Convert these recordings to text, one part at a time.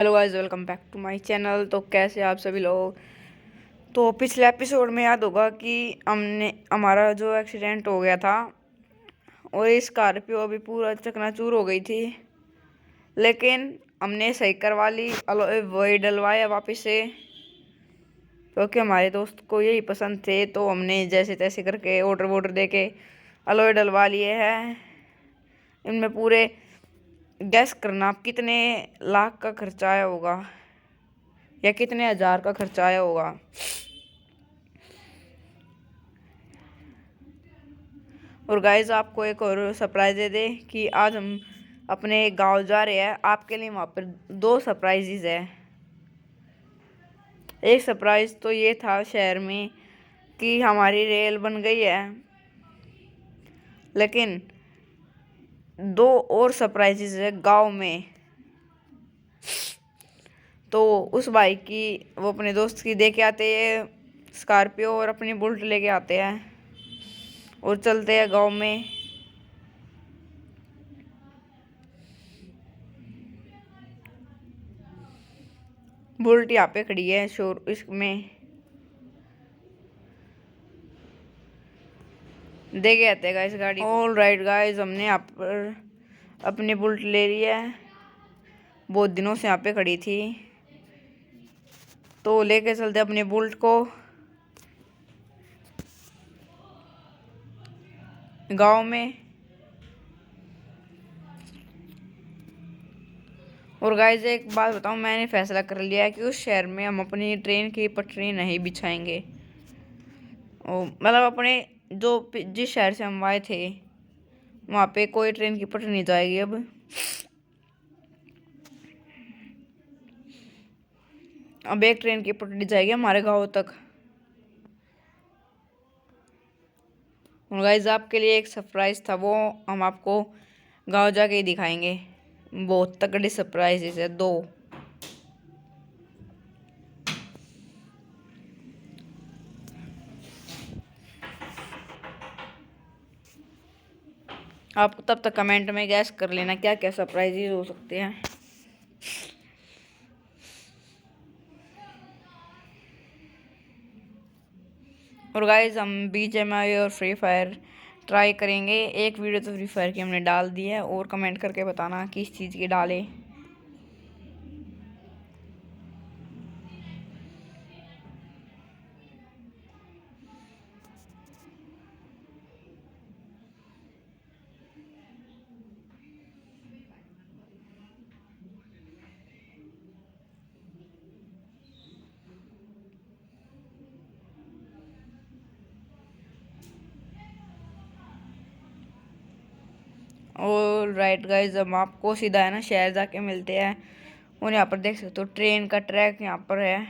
Hello guys, welcome back to my channel. तो कैसे आप सभी लोग। तो पिछले एपिसोड में याद होगा कि हमारा जो एक्सीडेंट हो गया था और ये स्कॉर्पियो अभी पूरा चकनाचूर हो गई थी, लेकिन हमने सही करवा ली, वही डलवाया वापस से, क्योंकि हमारे दोस्त को यही पसंद थे। तो हमने जैसे तैसे करके ऑर्डर वोडर दे के अलॉय डलवा लिए हैं। इनमें पूरे गैस करना आप कितने लाख का खर्चा आया होगा या कितने हजार का खर्चा आया होगा। और गाइस, आपको एक और सरप्राइज दे दे कि आज हम अपने गांव जा रहे हैं। आपके लिए वहाँ पर दो सरप्राइजेज है। एक सरप्राइज तो ये था शहर में कि हमारी रेल बन गई है, लेकिन दो और सरप्राइजेज है गांव में। तो उस बाइक की, वो अपने दोस्त की दे के आते हैं स्कॉर्पियो, और अपनी बुलेट लेके आते हैं और चलते हैं गांव में। बुलेट यहाँ पे खड़ी है शोर इसमें, दे के आते हैं गाइस गाड़ी। ऑल राइट गाइस, हमने यहाँ पर अपनी बुलेट ले ली है। बहुत दिनों से यहाँ पे खड़ी थी, तो लेके चलते अपनी बुलेट को गांव में। और गाइस, एक बात बताऊं, मैंने फैसला कर लिया है कि उस शहर में हम अपनी ट्रेन की पटरी नहीं बिछाएंगे। मतलब अपने जिस शहर से हम आए थे वहाँ पे कोई ट्रेन की पटरी नहीं जाएगी अब एक ट्रेन की पटरी जाएगी हमारे गांव तक। और गाइस, आपके लिए एक सरप्राइज था, वो हम आपको गांव जाके ही दिखाएंगे। बहुत तगड़ी सरप्राइजेस है दो। आप तब तक कमेंट में गैस कर लेना क्या क्या सरप्राइजेस हो सकते हैं। और गाइस, हम BGMI और फ्री फायर ट्राई करेंगे। एक वीडियो तो फ्री फायर की हमने डाल दी है, और कमेंट करके बताना किस चीज़ की डालें। और राइट गाइस, हम आपको सीधा है ना शहर जाके मिलते हैं। और यहाँ पर देख सकते हो ट्रेन का ट्रैक यहाँ पर है,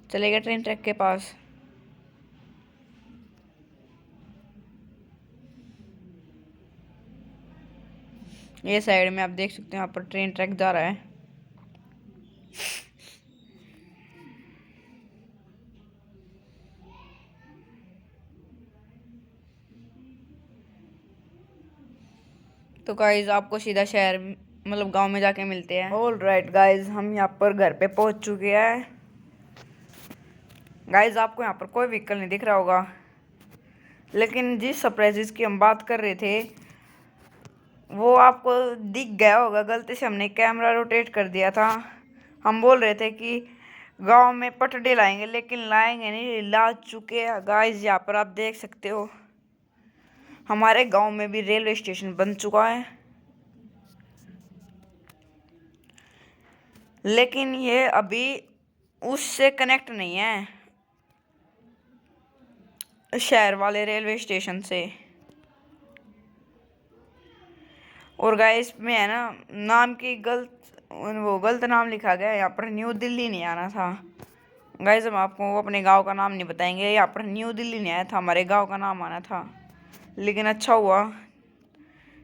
चलेगा ट्रेन ट्रैक के पास। ये साइड में आप देख सकते हो यहाँ पर ट्रेन ट्रैक जा रहा है। तो गाइज, आपको सीधा शहर मतलब गांव में जाके मिलते हैं। ऑल राइट गाइज, हम यहाँ पर घर पे पहुंच चुके हैं। गाइज, आपको यहाँ पर कोई व्हीकल नहीं दिख रहा होगा, लेकिन जिस सरप्राइजेस की हम बात कर रहे थे वो आपको दिख गया होगा। गलती से हमने कैमरा रोटेट कर दिया था। हम बोल रहे थे कि गांव में पटडे लाएंगे, लेकिन लाएंगे नहीं, ला चुके हैं गाइज। यहाँ पर आप देख सकते हो हमारे गांव में भी रेलवे स्टेशन बन चुका है, लेकिन ये अभी उससे कनेक्ट नहीं है, शहर वाले रेलवे स्टेशन से। और गाइस, इसमें है ना नाम की गलत नाम लिखा गया है। यहाँ पर न्यू दिल्ली नहीं आना था। गाइस, हम आपको अपने गांव का नाम नहीं बताएंगे। यहाँ पर न्यू दिल्ली नहीं आया था, हमारे गांव का नाम आना था, लेकिन अच्छा हुआ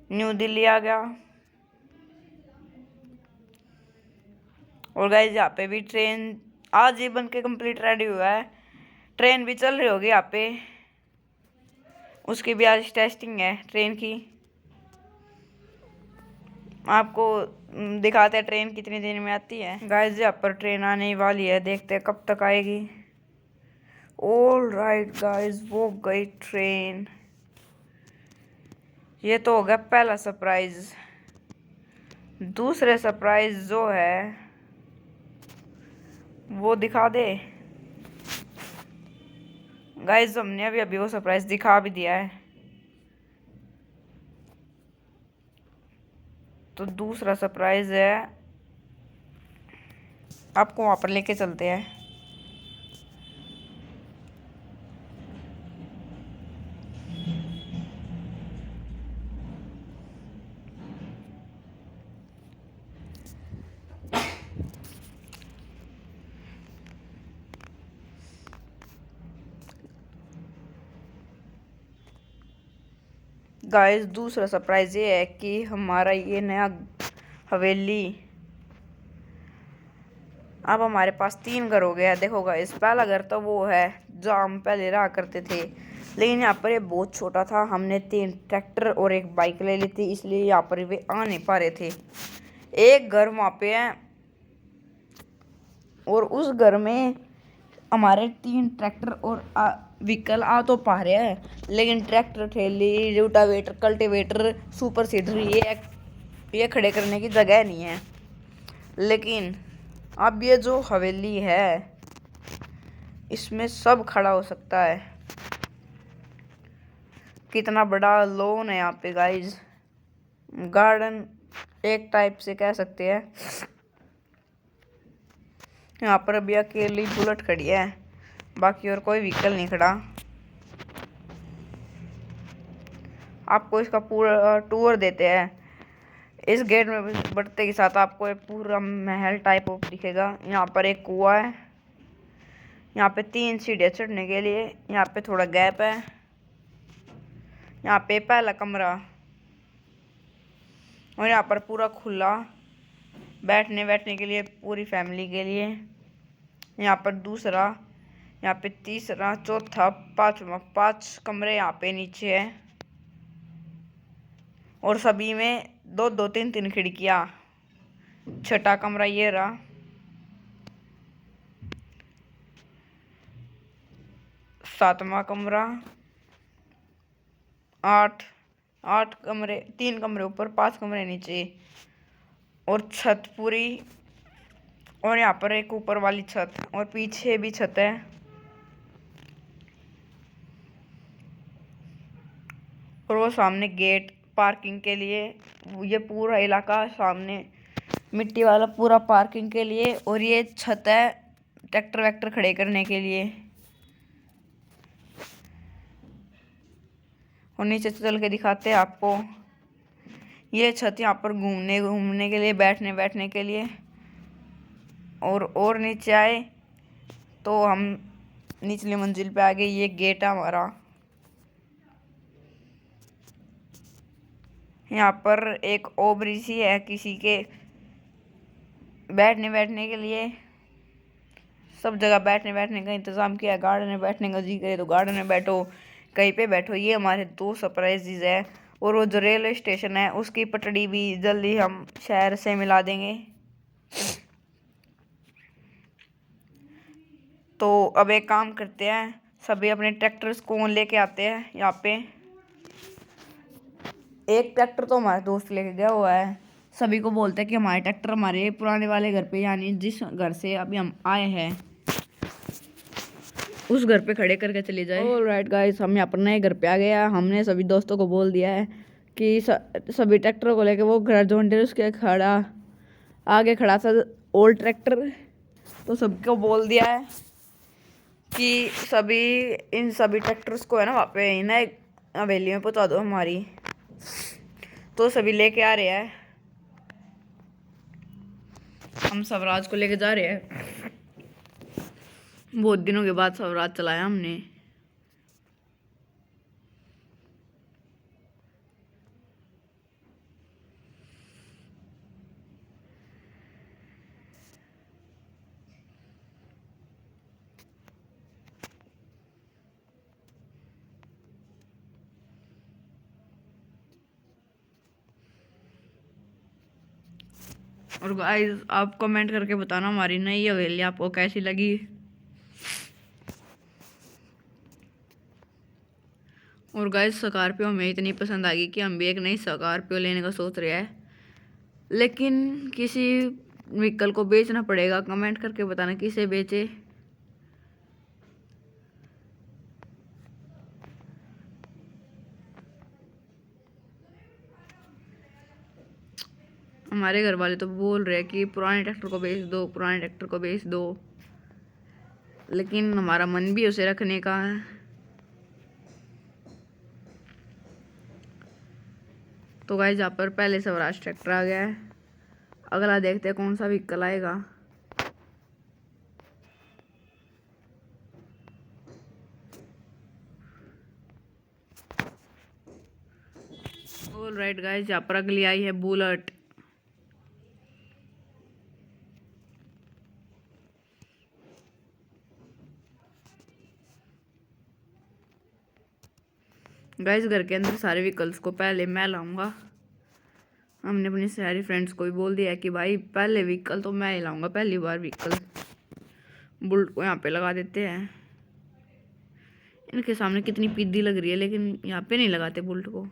न्यू दिल्ली आ गया। और गाइस, यहाँ पे भी ट्रेन आज ही बन के कम्प्लीट रेडी हुआ है। ट्रेन भी चल रही होगी यहाँ पे, उसकी भी आज टेस्टिंग है ट्रेन की। आपको दिखाते हैं ट्रेन कितनी देर में आती है। गाइस यहाँ पर ट्रेन आने वाली है, देखते हैं कब तक आएगी। ऑल राइट गाइस, वो गई ट्रेन। ये तो हो गया पहला सरप्राइज। दूसरे सरप्राइज जो है वो दिखा दे। गाइस हमने अभी अभी वो सरप्राइज दिखा भी दिया है। तो दूसरा सरप्राइज है, आपको वहां पर लेके चलते हैं। गाइस दूसरा सरप्राइज ये है कि हमारा ये नया हवेली, अब हमारे पास 3 घर हो गया। देखो गाइस, पहला घर तो वो है जहाँ हम पहले रहा करते थे, लेकिन यहाँ पर ये बहुत छोटा था। हमने 3 ट्रैक्टर और एक बाइक ले ली थी, इसलिए यहाँ पर वे आ नहीं पा रहे थे। एक घर वहाँ पे है और उस घर में हमारे 3 ट्रैक्टर और व्हीकल आ तो पा रहे हैं, लेकिन ट्रैक्टर, ठेली, रोटावेटर, कल्टीवेटर, सुपर सीडर ये खड़े करने की जगह नहीं है। लेकिन अब ये जो हवेली है इसमें सब खड़ा हो सकता है। कितना बड़ा लॉन है यहाँ पे गाइस, गार्डन एक टाइप से कह सकते हैं। यहाँ पर अभी अकेली बुलेट खड़ी है, बाकी और कोई व्हीकल नहीं खड़ा। आपको इसका पूरा टूर देते हैं। इस गेट में बढ़ते के साथ आपको एक पूरा महल टाइप ऑफ दिखेगा। यहाँ पर एक कुआं है, यहाँ पे 3 सीढ़ियाँ चढ़ने के लिए, यहाँ पे थोड़ा गैप है। यहाँ पे पहला कमरा और यहाँ पर पूरा खुला बैठने के लिए पूरी फैमिली के लिए। यहाँ पर दूसरा, यहाँ पे तीसरा, चौथा, पांचवा, 5 कमरे यहाँ पे नीचे है और सभी में 2-2, 3-3 खिड़कियाँ। छठा कमरा ये रहा। सातवां कमरा, 8 कमरे, 3 कमरे ऊपर, 5 कमरे नीचे और छत पूरी। और यहाँ पर एक ऊपर वाली छत और पीछे भी छत है। और वो सामने गेट पार्किंग के लिए। ये पूरा इलाका सामने मिट्टी वाला पूरा पार्किंग के लिए, और ये छत है ट्रैक्टर वैक्टर खड़े करने के लिए। और नीचे चल के दिखाते हैं आपको। ये छत यहाँ पर घूमने के लिए, बैठने के लिए। और नीचे आए तो हम निचली मंजिल पे आ गए। ये गेट है हमारा। यहाँ पर एक ओबरी सी है किसी के बैठने के लिए। सब जगह बैठने का इंतज़ाम किया है। गार्डन में बैठने का जी करे तो गार्डन में बैठो, कहीं पे बैठो। ये हमारे 2 सरप्राइजेज है। और वो जो रेलवे स्टेशन है उसकी पटड़ी भी जल्दी हम शहर से मिला देंगे। तो अब एक काम करते हैं, सभी अपने ट्रैक्टर्स को लेके आते हैं यहाँ पे। एक ट्रैक्टर तो हमारा दोस्त लेके गया हुआ है। सभी को बोलते हैं कि हमारे ट्रैक्टर हमारे पुराने वाले घर पे, यानी जिस घर से अभी हम आए हैं उस घर पे खड़े करके चले जाए। ऑलराइट गाइस, हम यहाँ पर नए घर पे आ गया। हमने सभी दोस्तों को बोल दिया है कि सभी ट्रैक्टरों को लेके वो घर जो उसके आगे खड़ा था ओल्ड ट्रैक्टर। तो सबको बोल दिया है कि इन सभी ट्रैक्टर्स को है ना वहाँ पे इन्हें हवेली में पहुँचा दो हमारी। तो सभी लेके आ रहे हैं। हम स्वराज को लेके जा रहे हैं। बहुत दिनों के बाद स्वराज चलाया हमने। और गाइस आप कमेंट करके बताना हमारी नई हवेली आपको कैसी लगी। और गाइस स्कॉर्पियो हमें इतनी पसंद आ गई कि हम भी एक नई स्कॉर्पियो लेने का सोच रहे हैं, लेकिन किसी व्हीकल को बेचना पड़ेगा। कमेंट करके बताना किसे बेचे। हमारे घर वाले तो बोल रहे हैं कि पुराने ट्रैक्टर को बेच दो, पुराने ट्रैक्टर को बेच दो, लेकिन हमारा मन भी उसे रखने का है। तो गाइस यहाँ पर पहले स्वराज ट्रैक्टर आ गया है। अगला देखते हैं कौन सा व्हीकल आएगा। ऑलराइट गाइस यहाँ पर अगली आई है बुलेट। गाइस घर के अंदर सारे व्हीकल्स को पहले मैं लाऊंगा। हमने अपनी सारी फ्रेंड्स को भी बोल दिया है कि भाई पहले व्हीकल तो मैं ही लाऊंगा, पहली बार व्हीकल। बुलेट को यहाँ पे लगा देते हैं। इनके सामने कितनी पीदी लग रही है, लेकिन यहाँ पे नहीं लगाते बुलेट को।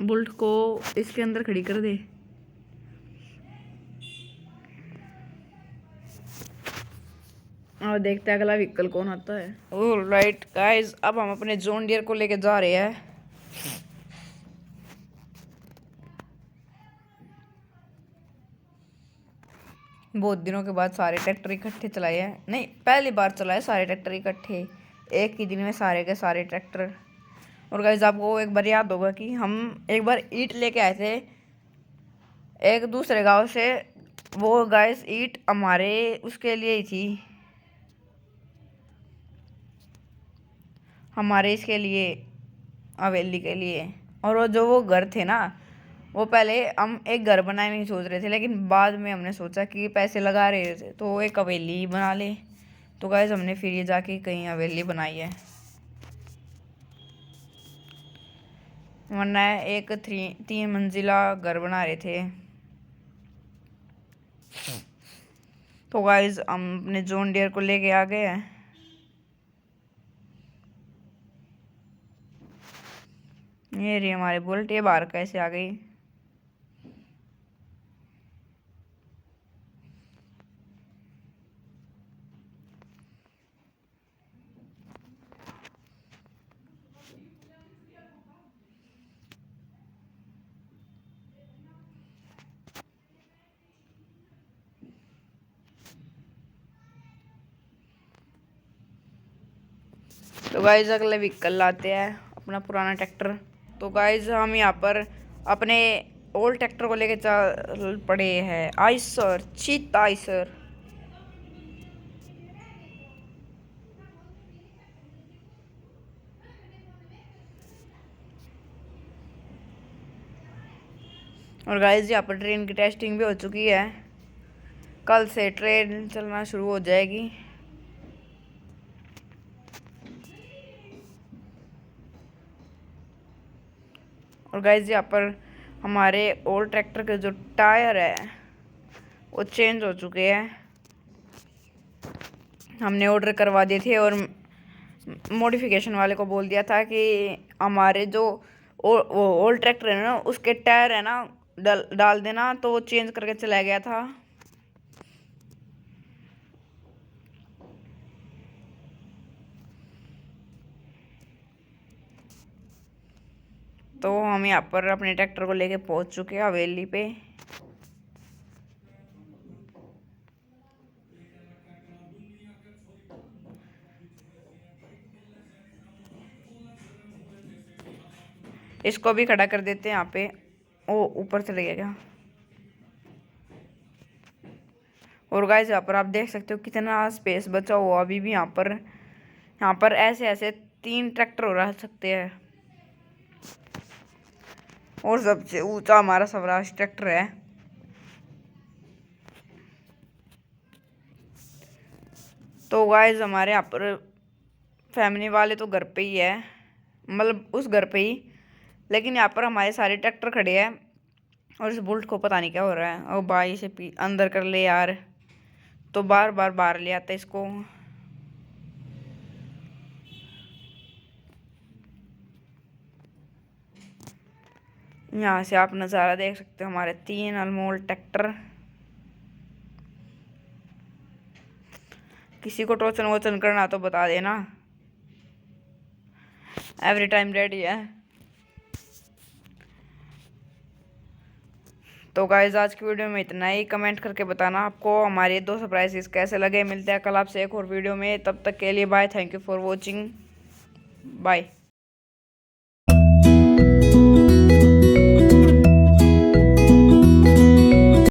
बुलेट को इसके अंदर खड़ी कर दे। और देखते हैं अगला व्हीकल कौन आता है। ऑलराइट गाइस अब हम अपने जॉन डियर को लेके जा रहे हैं। बहुत दिनों के बाद सारे ट्रैक्टर इकट्ठे चलाए हैं, नहीं पहली बार चलाए सारे ट्रैक्टर इकट्ठे एक ही दिन में, सारे के सारे ट्रैक्टर। और गाइस आपको एक बार याद होगा कि हम एक बार ईंट लेके आए थे एक दूसरे गांव से। वो गाइस ईंट हमारे उसके लिए ही थी, हमारे इसके लिए, हवेली के लिए। और वो घर थे ना, वो पहले हम एक घर बनाने नहीं सोच रहे थे, लेकिन बाद में हमने सोचा कि पैसे लगा रहे थे तो एक हवेली ही बना ले। तो गाइस हमने फिर ये जाके कहीं हवेली बनाई है, वरना एक 3 मंजिला घर बना रहे थे। तो गाइस हम अपने जॉन डियर को लेके आ गए हैं। ये रही हमारे बुलेट, ये बाहर कैसे आ गई। तो गाइज अगले व्हीकल लाते हैं अपना पुराना ट्रैक्टर। तो गाइज हम यहाँ पर अपने ओल्ड ट्रैक्टर को लेके चल पड़े हैं, आइसर, चीता आइसर। और गाइज यहाँ पर ट्रेन की टेस्टिंग भी हो चुकी है, कल से ट्रेन चलना शुरू हो जाएगी। और गाइज यहाँ पर हमारे ओल्ड ट्रैक्टर के जो टायर है वो चेंज हो चुके हैं। हमने ऑर्डर करवा दिए थे और मॉडिफिकेशन वाले को बोल दिया था कि हमारे जो वो ओल्ड ट्रैक्टर है ना उसके टायर है ना डाल देना, तो वो चेंज करके चला गया था। तो हम यहाँ पर अपने ट्रैक्टर को लेके पहुंच चुके हैं हवेली पे। इसको भी खड़ा कर देते हैं यहाँ पे। ओ ऊपर चले गया क्या। और गाइस यहाँ पर आप देख सकते हो कितना स्पेस बचा हुआ अभी भी। यहाँ पर ऐसे ऐसे 3 ट्रैक्टर हो रह सकते हैं। और सबसे ऊंचा हमारा स्वराज ट्रैक्टर है। तो गाइस हमारे यहाँ पर फैमिली वाले तो घर पे ही है, मतलब उस घर पे ही, लेकिन यहाँ पर हमारे सारे ट्रैक्टर खड़े हैं और इस बुल्ट को पता नहीं क्या हो रहा है। और भाई से अंदर कर ले यार, तो बार बार बाहर ले आता इसको। यहाँ से आप नज़ारा देख सकते हो, हमारे 3 अनमोल ट्रैक्टर। किसी को टोचन वोचन करना तो बता देना, एवरी टाइम रेडी है। तो गाइस आज की वीडियो में इतना ही। कमेंट करके बताना आपको हमारे 2 सरप्राइजेस कैसे लगे। मिलते हैं कल आपसे एक और वीडियो में, तब तक के लिए bye. Thank you for watching, bye.